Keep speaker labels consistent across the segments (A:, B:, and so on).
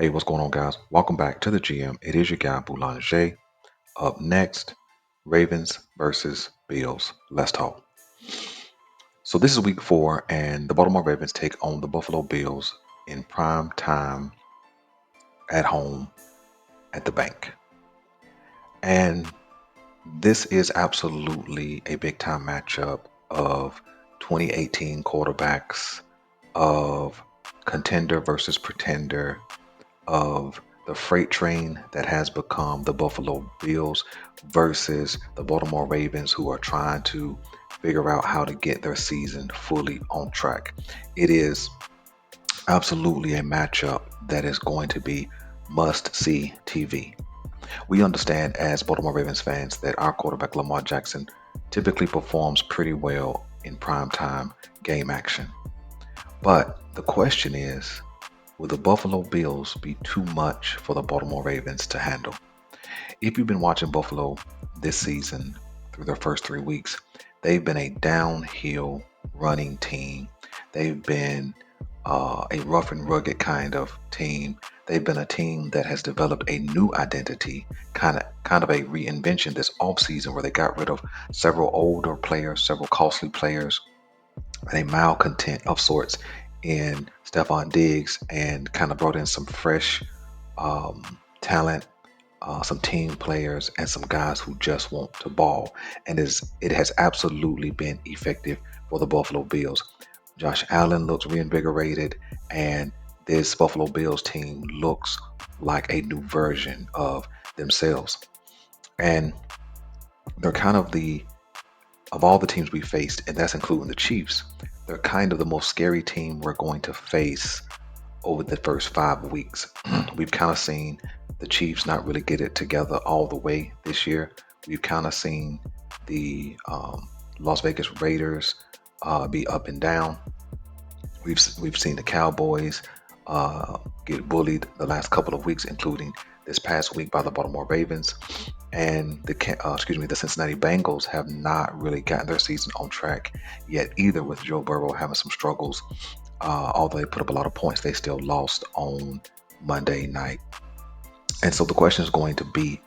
A: Hey, what's going on, guys? Welcome back to the GM. It is your guy, Boulanger. Up next, Ravens versus Bills. Let's talk. So, this is week 4, and the Baltimore Ravens take on the Buffalo Bills in prime time at home at the bank. And this is absolutely a big time matchup of 2018 quarterbacks, of contender versus pretender, of the freight train that has become the Buffalo Bills versus the Baltimore Ravens, who are trying to figure out how to get their season fully on track. It is absolutely a matchup that is going to be must see TV. We understand as Baltimore Ravens fans that our quarterback Lamar Jackson typically performs pretty well in primetime game action. But the question is, will the Buffalo Bills be too much for the Baltimore Ravens to handle? If you've been watching Buffalo this season through their first 3 weeks, they've been a downhill running team. They've been a rough and rugged kind of team. They've been a team that has developed a new identity, kind of a reinvention this offseason where they got rid of several older players, several costly players, and a malcontent of sorts in Stephon Diggs, and kind of brought in some fresh talent, some team players, and some guys who just want to ball. And it has absolutely been effective for the Buffalo Bills. Josh Allen looks reinvigorated, and this Buffalo Bills team looks like a new version of themselves. And they're kind of of all the teams we faced, and that's including the Chiefs, they're kind of the most scary team we're going to face over the first 5 weeks. We've kind of seen the Chiefs not really get it together all the way this year. We've kind of seen the Las Vegas Raiders be up and down. We've seen the Cowboys get bullied the last couple of weeks, including this past week by the Baltimore Ravens, and the Cincinnati Bengals have not really gotten their season on track yet either. With Joe Burrow having some struggles, although they put up a lot of points, they still lost on Monday night. And so the question is going to be,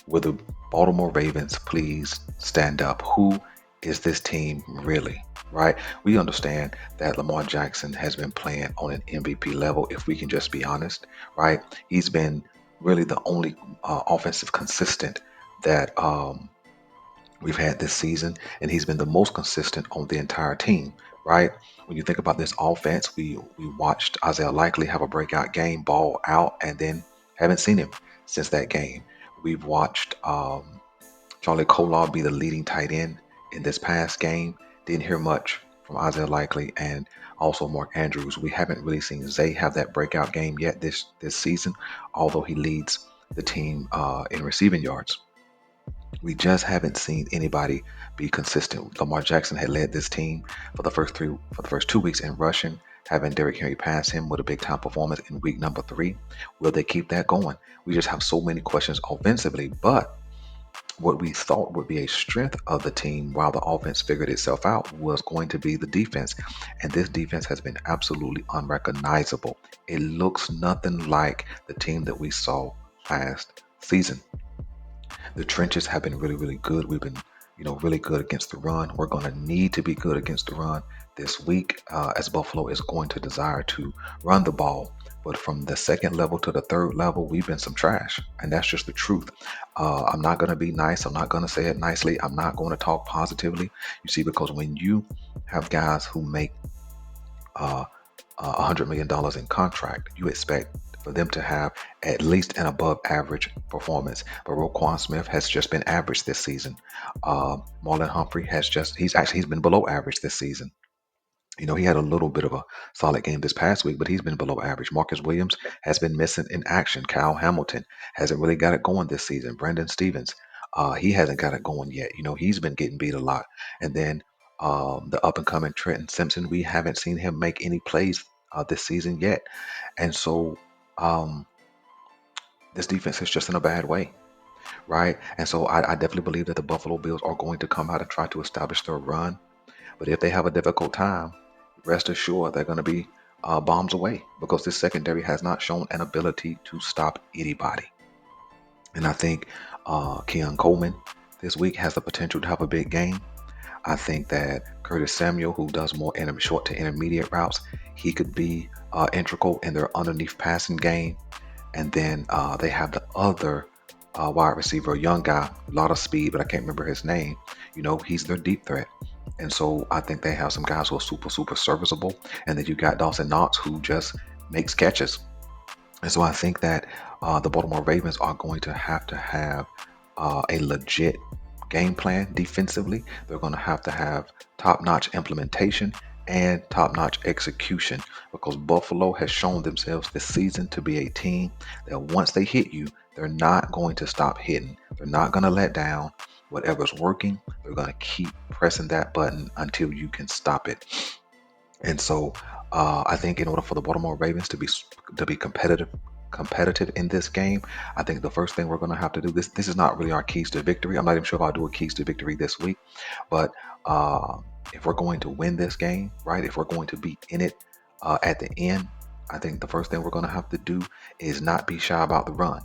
A: will the Baltimore Ravens please stand up? Who is this team really? Right? We understand that Lamar Jackson has been playing on an MVP level, if we can just be honest, right? He's been really the only offensive consistent that we've had this season, and he's been the most consistent on the entire team, right? When you think about this offense, we watched Isaiah Likely have a breakout game, ball out, and then haven't seen him since that game. We've watched Charlie Kolar be the leading tight end in this past game. Didn't hear much from Isaiah Likely and also Mark Andrews. We haven't really seen Zay have that breakout game yet this season, although he leads the team in receiving yards. We just haven't seen anybody be consistent. Lamar Jackson had led this team for the first 2 weeks in rushing, having Derrick Henry pass him with a big time performance in week number 3. Will they keep that going? We just have so many questions offensively, but what we thought would be a strength of the team while the offense figured itself out was going to be the defense. And this defense has been absolutely unrecognizable. It looks nothing like the team that we saw last season. The trenches have been really, really good. We've been, really good against the run. We're going to need to be good against the run this week, as Buffalo is going to desire to run the ball. But from the second level to the third level, we've been some trash, and that's just the truth. I'm not going to be nice. I'm not going to say it nicely. I'm not going to talk positively. You see, because when you have guys who make uh, $100 million in contract, you expect for them to have at least an above average performance. But Roquan Smith has just been average this season. Marlon Humphrey he's been below average this season. He had a little bit of a solid game this past week, but he's been below average. Marcus Williams has been missing in action. Kyle Hamilton hasn't really got it going this season. Brandon Stevens, he hasn't got it going yet. He's been getting beat a lot. And then the up and coming Trenton Simpson, we haven't seen him make any plays this season yet. And so um, this defense is just in a bad way, right? And so I definitely believe that the Buffalo Bills are going to come out and try to establish their run. But if they have a difficult time, rest assured they're going to be bombs away because this secondary has not shown an ability to stop anybody. And I think Keon Coleman this week has the potential to have a big game. I think that Curtis Samuel, who does more short to intermediate routes, he could be integral in their underneath passing game. And then they have the other wide receiver, a young guy, a lot of speed, but I can't remember his name. He's their deep threat. And so I think they have some guys who are super, super serviceable. And then you got Dawson Knox, who just makes catches. And so I think that the Baltimore Ravens are going to have a legit game plan defensively. They're going to have top-notch implementation and top-notch execution because Buffalo has shown themselves this season to be a team that once they hit you, they're not going to stop hitting. They're not going to let down. Whatever's working, they're going to keep pressing that button until you can stop it. And so I think in order for the Baltimore Ravens to be competitive in this game, I think the first thing we're going to have to do this is not really our keys to victory. I'm not even sure if I'll do a keys to victory this week, but if we're going to win this game, right? If we're going to be in it at the end, I think the first thing we're going to have to do is not be shy about the run.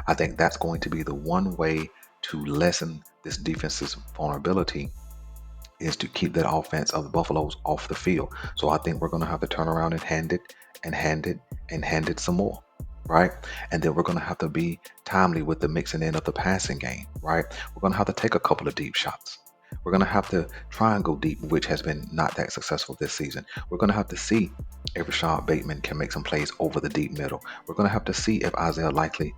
A: I think that's going to be the one way to lessen this defense's vulnerability is to keep that offense of the Buffaloes off the field. So I think we're going to have to turn around and hand it and hand it and hand it some more, right? And then we're going to have to be timely with the mixing in of the passing game, right? We're going to have to take a couple of deep shots. We're going to have to try and go deep, which has been not that successful this season. We're going to have to see if Rashad Bateman can make some plays over the deep middle. We're going to have to see if Isaiah Likely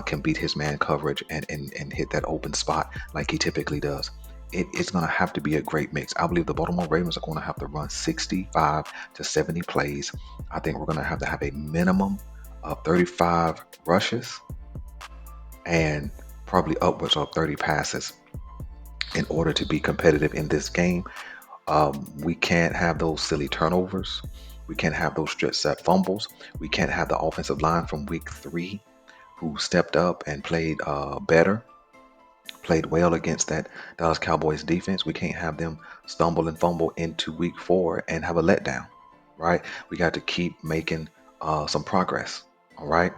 A: can beat his man coverage and hit that open spot like he typically does. It's going to have to be a great mix. I believe the Baltimore Ravens are going to have to run 65 to 70 plays. I think we're going to have a minimum of 35 rushes and probably upwards of 30 passes in order to be competitive in this game. We can't have those silly turnovers. We can't have those strip set fumbles. We can't have the offensive line from week 3 who stepped up and played well against that Dallas Cowboys defense. We can't have them stumble and fumble into week 4 and have a letdown, right? We got to keep making some progress, all right?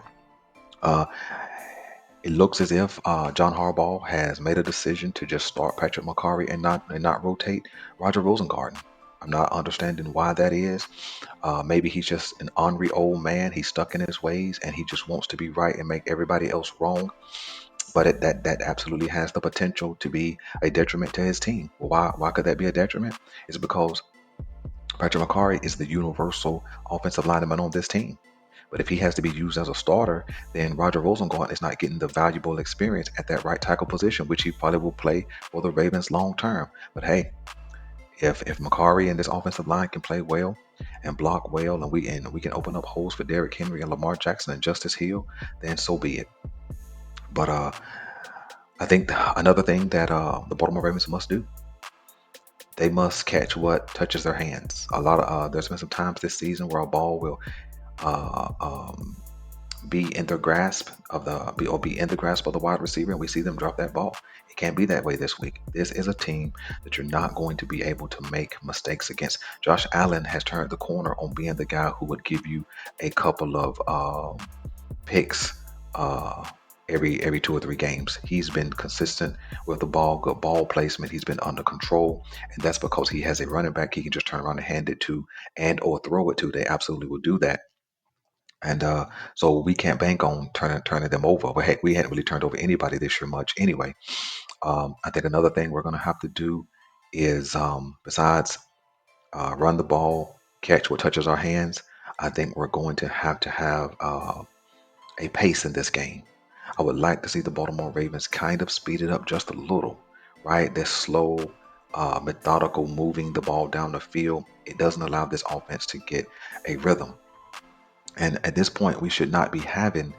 A: It looks as if John Harbaugh has made a decision to just start Patrick McCarry and not rotate Roger Rosengarten. I'm not understanding why that is. Maybe he's just an ornery old man. He's stuck in his ways and he just wants to be right and make everybody else wrong. But that absolutely has the potential to be a detriment to his team. Well, why could that be a detriment? It's because Patrick McCarry is the universal offensive lineman on this team. But if he has to be used as a starter, then Roger Rosengarten is not getting the valuable experience at that right tackle position, which he probably will play for the Ravens long term. But hey, if McCarry and this offensive line can play well and block well, and we can open up holes for Derrick Henry and Lamar Jackson and Justice Hill, then so be it. But I think another thing that the Baltimore Ravens must do, they must catch what touches their hands. A lot of there's been some times this season where a ball will uh, um, be in the grasp of the wide receiver, and we see them drop that ball. It can't be that way this week. This is a team that you're not going to be able to make mistakes against. Josh Allen has turned the corner on being the guy who would give you a couple of picks every 2 or 3 games. He's been consistent with the ball, good ball placement. He's been under control, and that's because he has a running back he can just turn around and hand it to and or throw it to. They absolutely will do that. And so we can't bank on turning them over. But heck, we hadn't really turned over anybody this year much anyway. I think another thing we're going to have to do is besides run the ball, catch what touches our hands, I think we're going to have a pace in this game. I would like to see the Baltimore Ravens kind of speed it up just a little, right? They're slow, methodical, moving the ball down the field. It doesn't allow this offense to get a rhythm. And at this point, we should not be having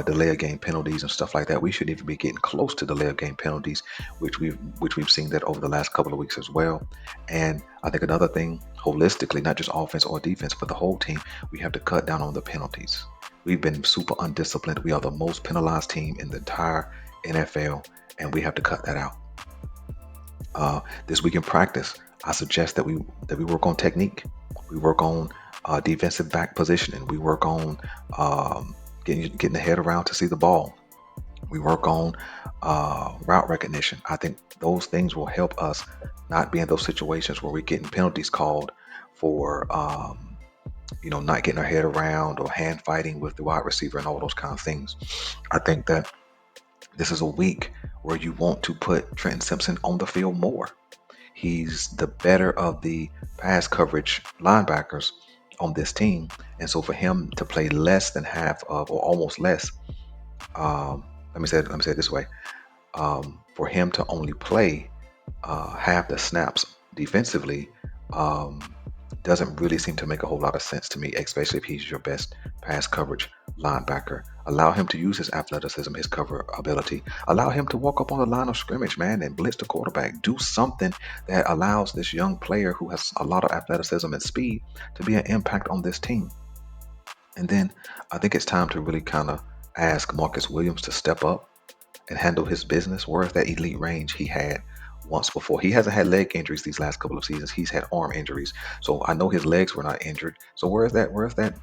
A: delay of game penalties and stuff like that. We should even be getting close to delay of game penalties, which we've seen that over the last couple of weeks as well. And I think another thing, holistically, not just offense or defense, but the whole team, we have to cut down on the penalties. We've been super undisciplined. We are the most penalized team in the entire NFL, and we have to cut that out. This week in practice, I suggest that we work on technique. We work on defensive back positioning. We work on getting the head around to see the ball. We work on route recognition. I think those things will help us not be in those situations where we're getting penalties called for not getting our head around or hand fighting with the wide receiver and all those kind of things. I think that this is a week where you want to put Trenton Simpson on the field more. He's the better of the pass coverage linebackers on this team. And so for him to play less than half of, or almost less, let me say it this way. For him to only play half the snaps defensively um, doesn't really seem to make a whole lot of sense to me, especially if he's your best pass coverage linebacker. Allow him to use his athleticism, his cover ability. Allow him to walk up on the line of scrimmage, man, and blitz the quarterback. Do something that allows this young player who has a lot of athleticism and speed to be an impact on this team. And then I think it's time to really kind of ask Marcus Williams to step up and handle his business. Where's that elite range he had once before? He hasn't had leg injuries these last couple of seasons. He's had arm injuries. So I know his legs were not injured. So where's that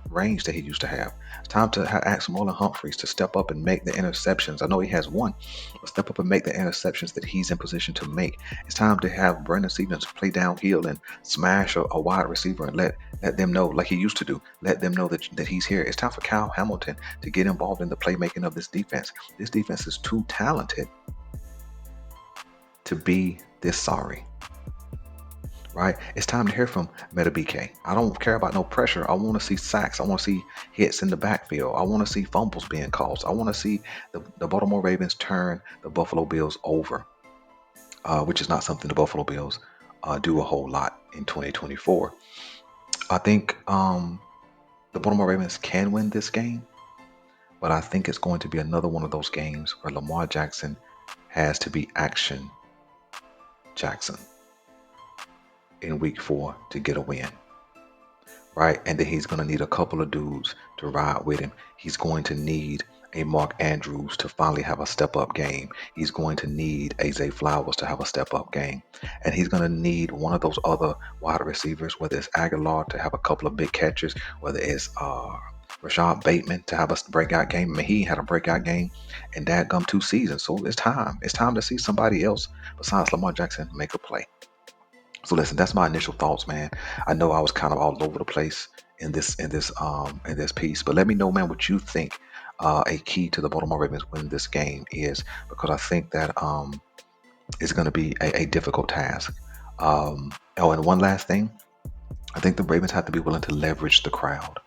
A: range that he used to have? It's time to ask Marlon Humphreys to step up and make the interceptions. I know he has one, but step up and make the interceptions that he's in position to make. It's time to have Brandon Stevens play downhill and smash a wide receiver and let them know, like he used to do, let them know that he's here. It's time for Kyle Hamilton to get involved in the playmaking of this defense. This defense is too talented to be this sorry, right? It's time to hear from Metabike. I don't care about no pressure. I want to see sacks. I want to see hits in the backfield. I want to see fumbles being caused. I want to see the Baltimore Ravens turn the Buffalo Bills over, which is not something the Buffalo Bills do a whole lot in 2024. I think the Baltimore Ravens can win this game, but I think it's going to be another one of those games where Lamar Jackson has to be action Jackson in week 4 to get a win, right? And then he's going to need a couple of dudes to ride with him. He's going to need a Mark Andrews to finally have a step up game. He's going to need a Zay Flowers to have a step up game. And he's going to need one of those other wide receivers, whether it's Aguilar to have a couple of big catches, whether it's Rashad Bateman to have a breakout game. I mean, he had a breakout game in dadgum 2 seasons. So it's time. It's time to see somebody else besides Lamar Jackson make a play. So listen, that's my initial thoughts, man. I know I was kind of all over the place in this piece, but let me know, man, what you think a key to the Baltimore Ravens win this game is, because I think that it's going to be a difficult task. And one last thing, I think the Ravens have to be willing to leverage the crowd.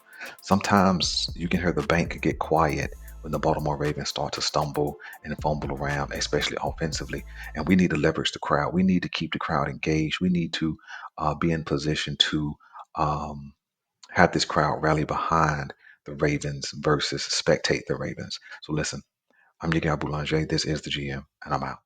A: Sometimes you can hear the bank get quiet when the Baltimore Ravens start to stumble and fumble around, especially offensively. And we need to leverage the crowd. We need to keep the crowd engaged. We need to be in position to um, have this crowd rally behind the Ravens versus spectate the Ravens. So listen, I'm your guy Boulanger. This is the GM, and I'm out.